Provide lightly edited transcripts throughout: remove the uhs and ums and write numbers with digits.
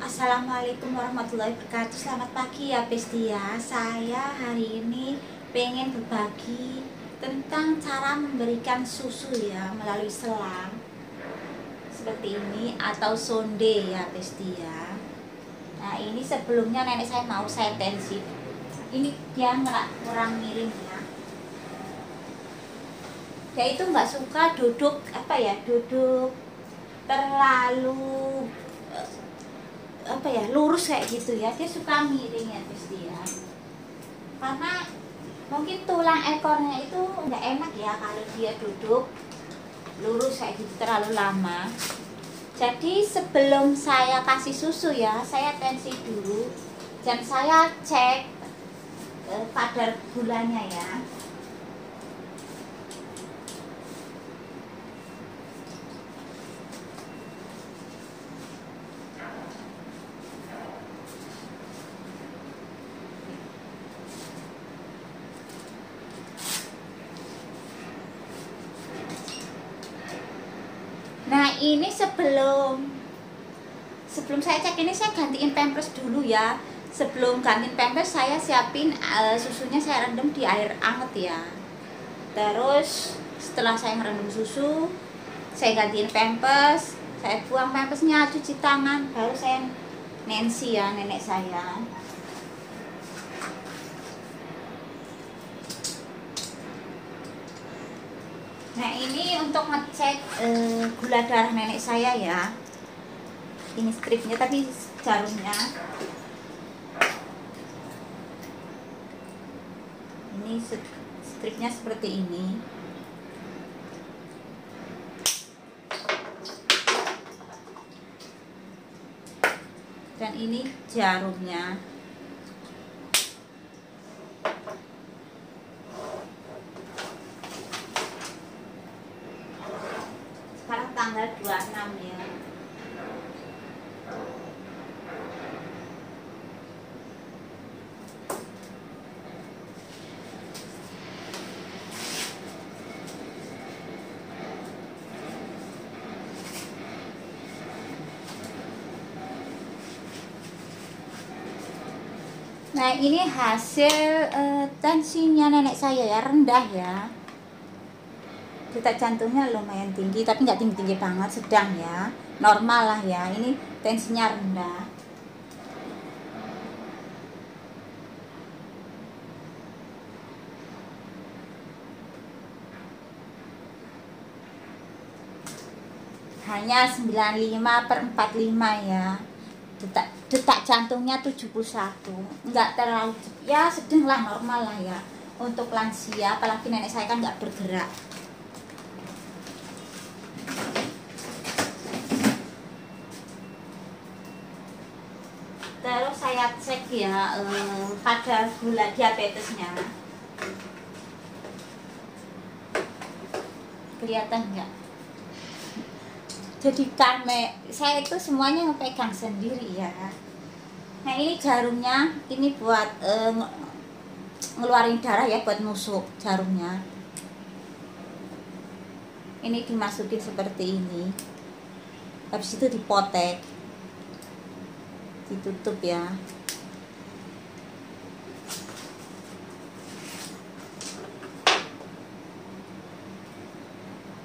Assalamualaikum warahmatullahi wabarakatuh. Selamat pagi ya Bestia. Saya hari ini pengen berbagi tentang cara memberikan susu ya melalui selang seperti ini atau sonde ya Bestia. Nah ini sebelumnya nenek saya mau saya tensi. Ini dia kurang miring ya. Dia itu nggak suka duduk duduk terlalu lurus kayak gitu ya, dia suka miring ya guys dia, karena mungkin tulang ekornya itu nggak enak ya kalau dia duduk lurus kayak gitu terlalu lama. Jadi sebelum saya kasih susu ya, saya tensi dulu dan saya cek kadar gulanya ya. Nah ini sebelum saya cek ini, saya gantiin pampers dulu ya. Sebelum gantiin pampers saya siapin susunya, saya rendam di air anget ya. Terus setelah saya merendam susu, saya gantiin pampers, saya buang pampersnya, cuci tangan, baru saya Nancy ya, nenek saya. Nah ini untuk ngecek gula darah nenek saya ya. Ini stripnya tapi jarumnya. Ini stripnya seperti ini. Dan ini jarumnya. Sekarang tanggal 26 ya. Nah ini hasil tensinya nenek saya ya, rendah ya. Detak jantungnya lumayan tinggi tapi nggak tinggi-tinggi banget, sedang ya, normal lah ya. Ini tensinya rendah. Hanya 95/45 ya. Detak jantungnya 71, nggak terlalu ya, sedang lah, normal lah ya untuk lansia, apalagi nenek saya kan nggak bergerak. Terus saya cek ya kadar gula diabetesnya, kelihatan nggak? Jadi saya itu semuanya pegang sendiri ya. Nah ini jarumnya, ini buat ngeluarin darah ya, buat nusuk jarumnya. Ini dimasukin seperti ini, habis itu dipotek, ditutup ya.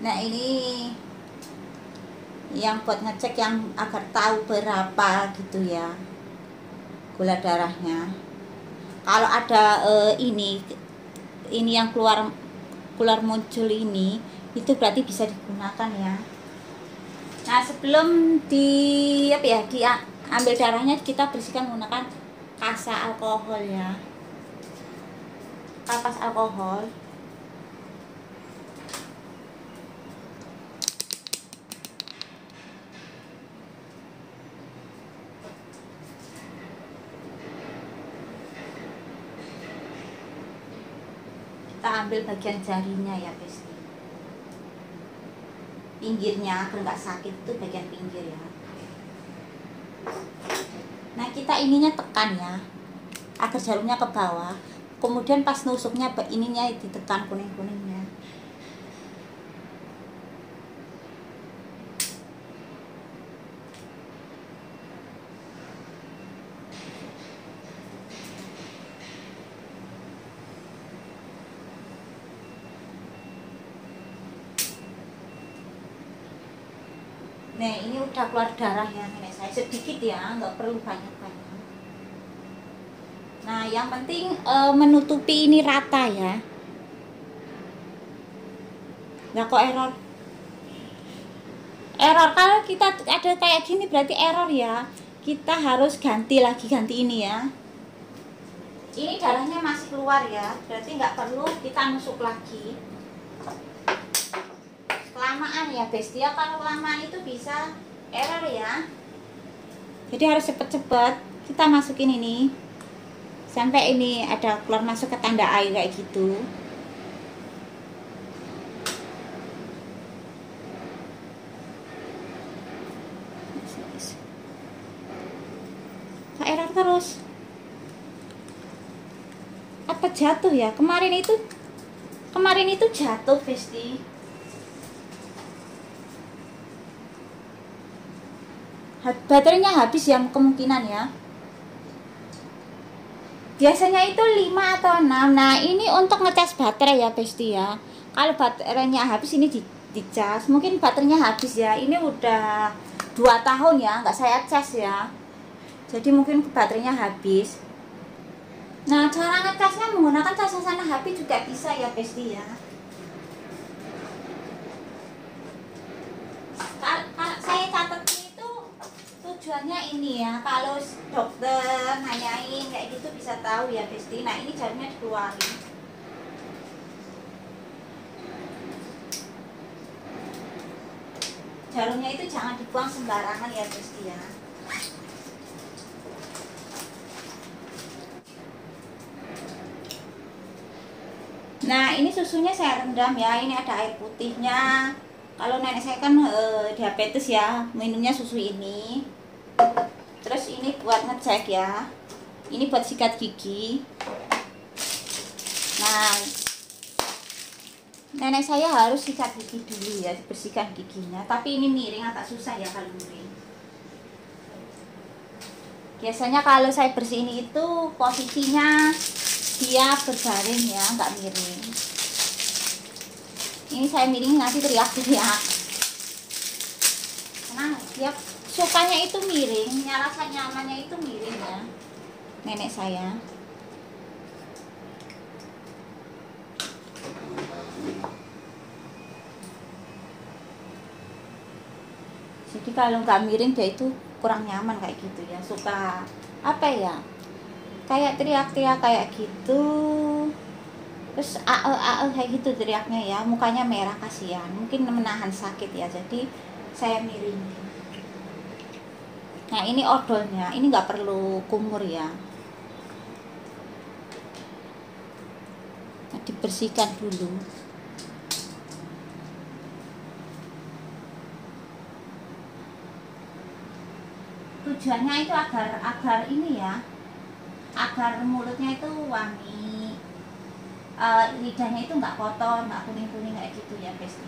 Nah ini yang buat ngecek, yang agar tahu berapa gitu ya gula darahnya. Kalau ada ini yang keluar muncul ini, itu berarti bisa digunakan ya. Nah sebelum diambil darahnya, kita bersihkan menggunakan kasa alkohol ya, kapas alkohol. Kita ambil bagian jarinya ya guys, pinggirnya agar nggak sakit, itu bagian pinggir ya. Nah kita ininya tekan ya agar jarumnya ke bawah, kemudian pas nusuknya ininya ditekan kuning-kuningnya. Nah ini udah keluar darah ya nenek saya, sedikit ya, nggak perlu banyak-banyak. Nah yang penting menutupi ini rata ya. Nah kok error? Error kalau kita ada kayak gini berarti error ya. Kita harus ganti lagi, ganti ini ya. Ini darahnya masih keluar ya, berarti nggak perlu kita nusuk lagi. Kelamaan ya bestia, kalau kelamaan itu bisa error ya. Jadi harus cepet-cepet kita masukin ini sampai ini ada keluar masuk ke tanda air kayak gitu. Kok error terus? Apa jatuh ya? Kemarin itu jatuh Besti. Baterainya habis ya kemungkinan ya. Biasanya itu 5 atau 6. Nah ini untuk ngecas baterai ya Besti ya. Kalau baterainya habis ini dicas. Mungkin baterainya habis ya. Ini udah 2 tahun ya nggak saya cas ya. Jadi mungkin baterainya habis. Nah cara ngecasnya menggunakan cas sana HP juga bisa ya Besti ya. Saya catat itu tujuannya ini ya, kalau dokter nanyain kayak gitu bisa tahu ya Besti. Nah ini jarumnya dikeluarin. Jarumnya itu jangan dibuang sembarangan ya Besti ya. Nah ini susunya saya rendam ya, ini ada air putihnya. Kalau nenek saya kan diabetes ya, minumnya susu ini. Terus ini buat ngecek ya, ini buat sikat gigi. Nah nenek saya harus sikat gigi dulu ya, dibersihkan giginya. Tapi ini miring, agak susah ya kalau miring. Biasanya kalau saya bersihin itu posisinya dia berbaring ya, nggak miring. Ini saya miring nanti teriak-teriak. Nah, dia sukanya itu miring, rasa nyamannya itu miring ya. Nenek saya. Jadi kalau nggak miring dia itu kurang nyaman kayak gitu ya. Suka apa ya? Kayak teriak-teriak kayak gitu. Terus kayak gitu teriaknya ya, mukanya merah, kasihan, mungkin menahan sakit ya, jadi saya miringin. Nah ini odolnya, ini nggak perlu kumur ya. Nah, dibersihkan dulu. Tujuannya itu agar ini ya, agar mulutnya itu wangi. Lidahnya itu nggak kotor, nggak kuning-kuning kayak gitu ya Besti.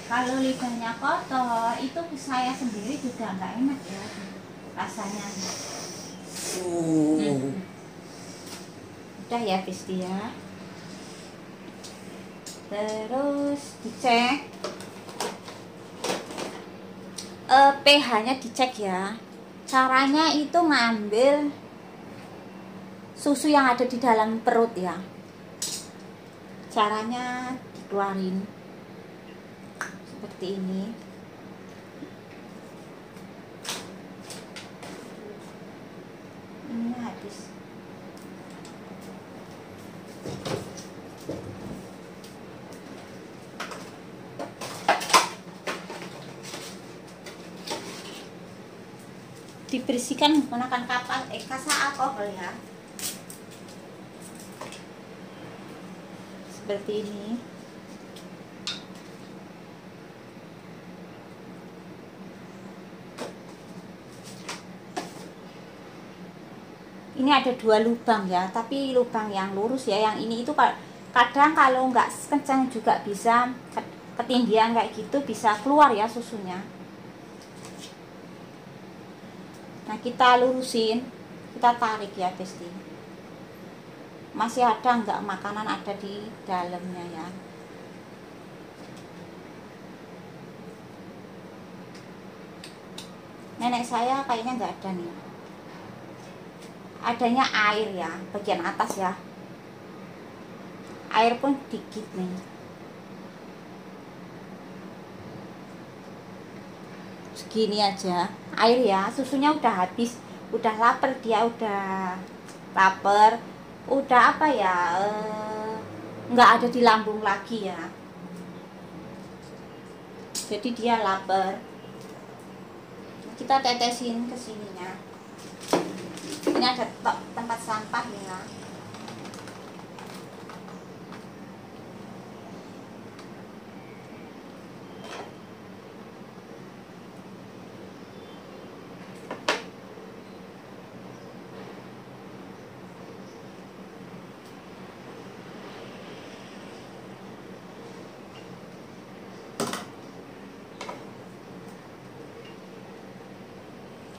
Kalau lidahnya kotor itu saya sendiri juga nggak enak ya rasanya. Udah ya Besti ya. Terus dicek pH-nya, dicek ya. Caranya itu ngambil susu yang ada di dalam perut ya. Caranya dikeluarin seperti ini. Ini habis. Dibersihkan menggunakan kasa alkohol ya, seperti ini. Ini ada 2 lubang ya, tapi lubang yang lurus ya. Yang ini itu kadang kalau nggak kencang juga bisa ketindihan kayak gitu, bisa keluar ya susunya. Nah, kita lurusin, kita tarik ya Besti. Masih ada nggak makanan ada di dalamnya ya. Nenek saya kayaknya nggak ada nih. Adanya air ya, bagian atas ya. Air pun dikit nih. Segini aja air ya. Susunya udah habis, udah lapar dia, udah lapar, udah apa ya, nggak ada di lambung lagi ya. Jadi dia lapar. Kita tetesin ke sininya. Ini ada tempat sampah ya.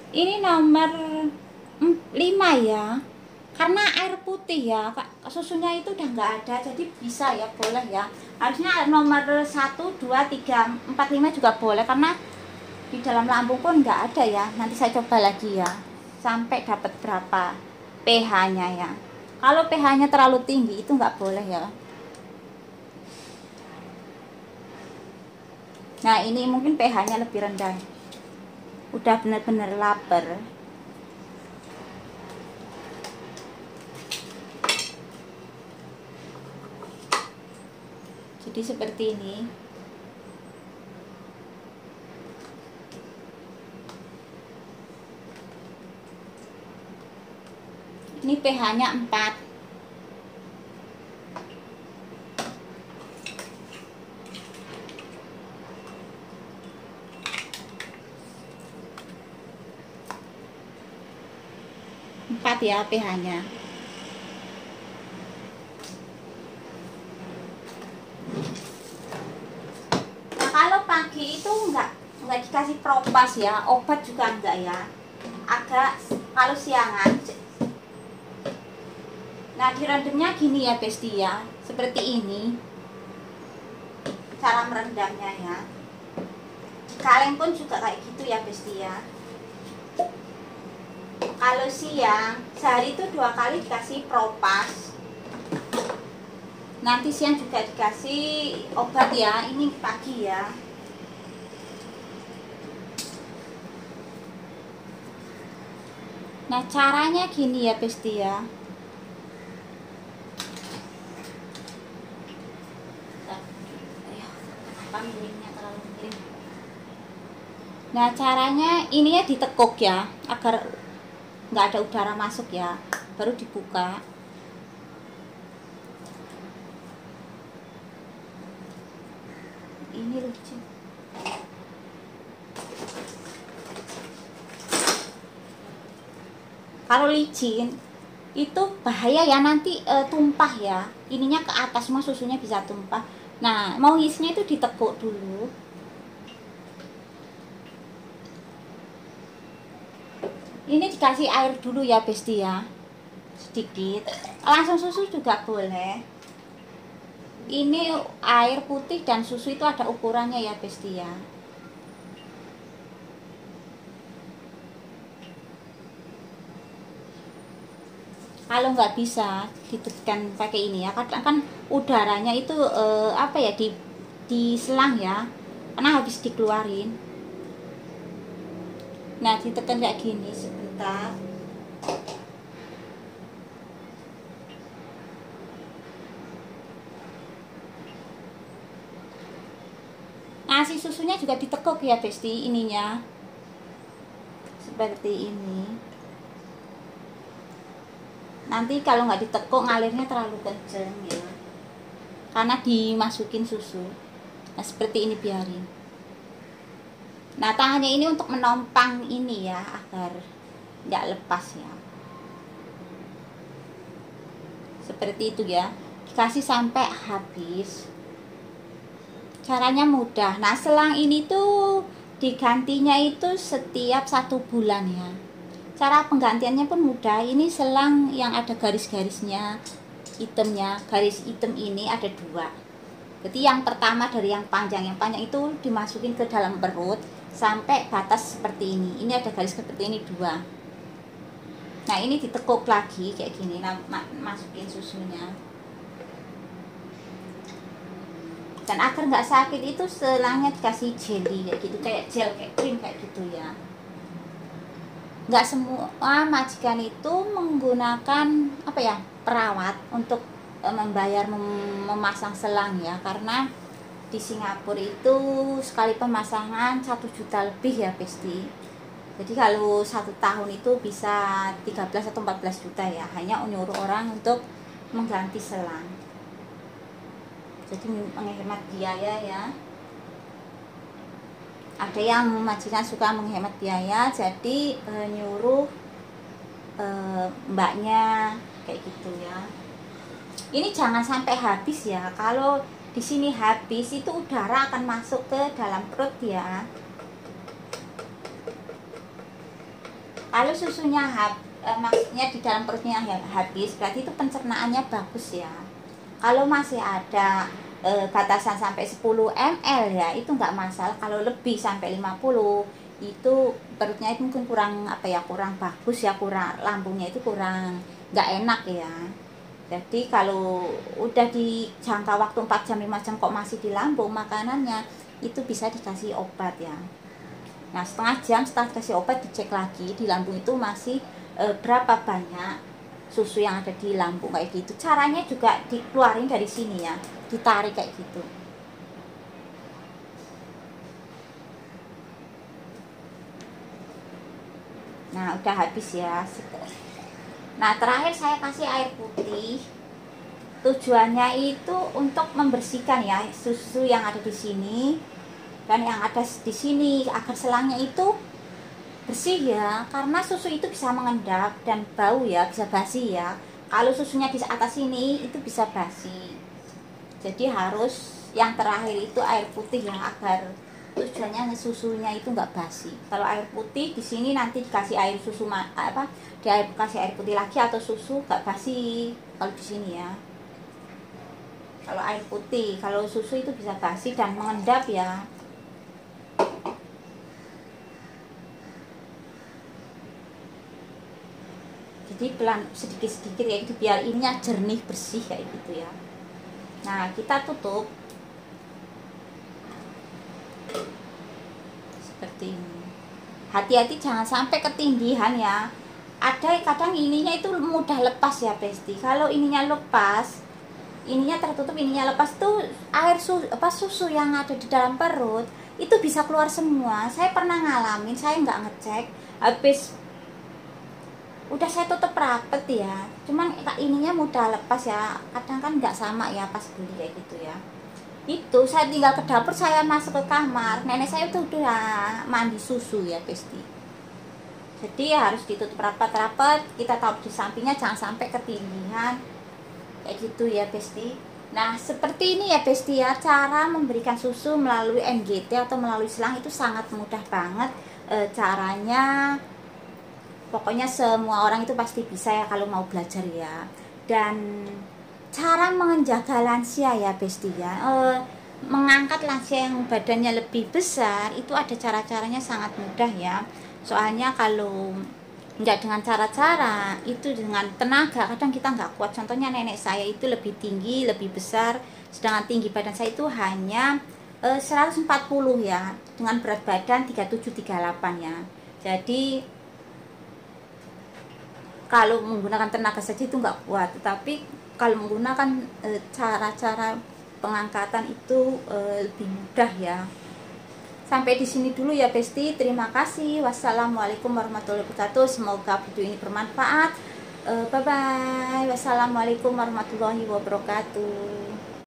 Ini nomor 5 ya, karena air putih ya, susunya itu udah nggak ada, jadi bisa ya, boleh ya. Harusnya nomor 1, 2, 3, 4, 5 juga boleh, karena di dalam lambung pun nggak ada ya. Nanti saya coba lagi ya, sampai dapat berapa pH-nya ya. Kalau pH-nya terlalu tinggi itu nggak boleh ya. Nah, ini mungkin pH-nya lebih rendah. Udah bener-bener lapar. Jadi seperti ini. Ini pH-nya 4. Ya pH-nya. Nah, kalau pagi itu enggak dikasih propas ya, obat juga enggak ya. Agak kalau siangan. Nah, direndamnya gini ya Besti ya, seperti ini. Cara merendamnya ya. Kaleng pun juga kayak gitu ya Besti ya. Kalau siang, sehari itu 2 kali dikasih propas. Nanti siang juga dikasih obat ya, ini pagi ya. Nah, caranya gini ya Besti ya. Nah, caranya ini ya ditekuk ya, agar nggak ada udara masuk ya, baru dibuka. Ini lucu. Kalau licin itu bahaya ya, nanti tumpah ya, ininya ke atas semua, susunya bisa tumpah. Nah, mau isinya itu ditekuk dulu. Ini dikasih air dulu ya Besti ya, sedikit. Langsung susu juga boleh. Ini air putih dan susu itu ada ukurannya ya Besti ya. Kalau nggak bisa ditekan pakai ini ya, kadang kan udaranya itu apa ya, di selang ya, karena habis dikeluarin. Nah, ditekan kayak gini sebentar. Nah, si susunya juga ditekuk ya Besti, ininya seperti ini. Nanti kalau nggak ditekuk ngalirnya terlalu kenceng ya, karena dimasukin susu. Nah, seperti ini biarin. Nah, tangannya ini untuk menompang ini ya, agar nggak lepas ya. Seperti itu ya, dikasih sampai habis. Caranya mudah. Nah, selang ini tuh digantinya itu setiap 1 bulan ya. Cara penggantiannya pun mudah. Ini selang yang ada garis-garisnya, hitamnya, garis hitam ini ada 2. Jadi yang pertama dari yang panjang itu dimasukin ke dalam perut sampai batas seperti ini. Ini ada garis seperti ini 2. Nah ini ditekuk lagi kayak gini. Nah masukin susunya. Dan agar nggak sakit itu selangnya dikasih jelly kayak gitu, kayak gel, kayak krim kayak gitu ya. Nggak semua majikan itu menggunakan perawat untuk membayar memasang selang ya, karena di Singapura itu sekali pemasangan 1 juta lebih ya Besti. Jadi kalau 1 tahun itu bisa 13 atau 14 juta ya, hanya nyuruh orang untuk mengganti selang. Jadi menghemat biaya ya. Ada yang majikan suka menghemat biaya, jadi nyuruh mbaknya kayak gitu ya. Ini jangan sampai habis ya. Kalau di sini habis itu udara akan masuk ke dalam perut ya. Kalau susunya maksudnya di dalam perutnya habis, berarti itu pencernaannya bagus ya. Kalau masih ada batasan sampai 10 ml ya, itu nggak masalah. Kalau lebih sampai 50 itu perutnya itu mungkin kurang kurang bagus ya, kurang, lambungnya itu kurang nggak enak ya. Jadi kalau udah di jangka waktu 4 jam 5 jam kok masih di lambung makanannya, itu bisa dikasih obat ya. Nah setengah jam setelah dikasih obat dicek lagi di lambung itu masih berapa banyak susu yang ada di lambung kayak gitu. Caranya juga dikeluarin dari sini ya, ditarik kayak gitu. Nah udah habis ya. Nah terakhir saya kasih air putih. Tujuannya itu untuk membersihkan ya susu yang ada di sini dan yang ada di sini, agar selangnya itu bersih ya, karena susu itu bisa mengendap dan bau ya, bisa basi ya. Kalau susunya di atas sini itu bisa basi. Jadi harus yang terakhir itu air putih ya, agar tujuannya susunya itu nggak basi. Kalau air putih di sini nanti dikasih air susu kasih air putih lagi atau susu nggak basi kalau di sini ya. Kalau air putih, kalau susu itu bisa basi dan mengendap ya. Jadi pelan sedikit-sedikit ya, itu biar ininya jernih bersih kayak gitu ya. Nah kita tutup seperti ini. Hati-hati jangan sampai ketindihan ya. Ada kadang ininya itu mudah lepas ya Besti. Kalau ininya lepas, ininya tertutup, ininya lepas tuh air susu yang ada di dalam perut itu bisa keluar semua. Saya pernah ngalamin, saya nggak ngecek, habis udah saya tutup rapet ya, cuman ininya mudah lepas ya. Kadang kan nggak sama ya pas beli kayak gitu ya. Itu saya tinggal ke dapur, saya masuk ke kamar, nenek saya tuh udah mandi susu ya Besti. Jadi harus ditutup rapat-rapat, kita taruh di sampingnya jangan sampai ketindihan kayak gitu ya Besti. Nah seperti ini ya Besti ya, cara memberikan susu melalui NGT atau melalui selang itu sangat mudah banget caranya. Pokoknya semua orang itu pasti bisa ya kalau mau belajar ya. Dan cara menjaga lansia ya Besti ya, mengangkat lansia yang badannya lebih besar itu ada cara-caranya sangat mudah ya. Soalnya kalau nggak dengan cara-cara itu dengan tenaga kadang kita nggak kuat. Contohnya nenek saya itu lebih tinggi, lebih besar, sedangkan tinggi badan saya itu hanya 140 ya, dengan berat badan 37-38 ya. Jadi kalau menggunakan tenaga saja itu nggak kuat, tetapi kalau menggunakan cara-cara pengangkatan itu lebih mudah ya. Sampai di sini dulu ya Besti, terima kasih. Wassalamualaikum warahmatullahi wabarakatuh. Semoga video ini bermanfaat. Bye bye. Wassalamualaikum warahmatullahi wabarakatuh.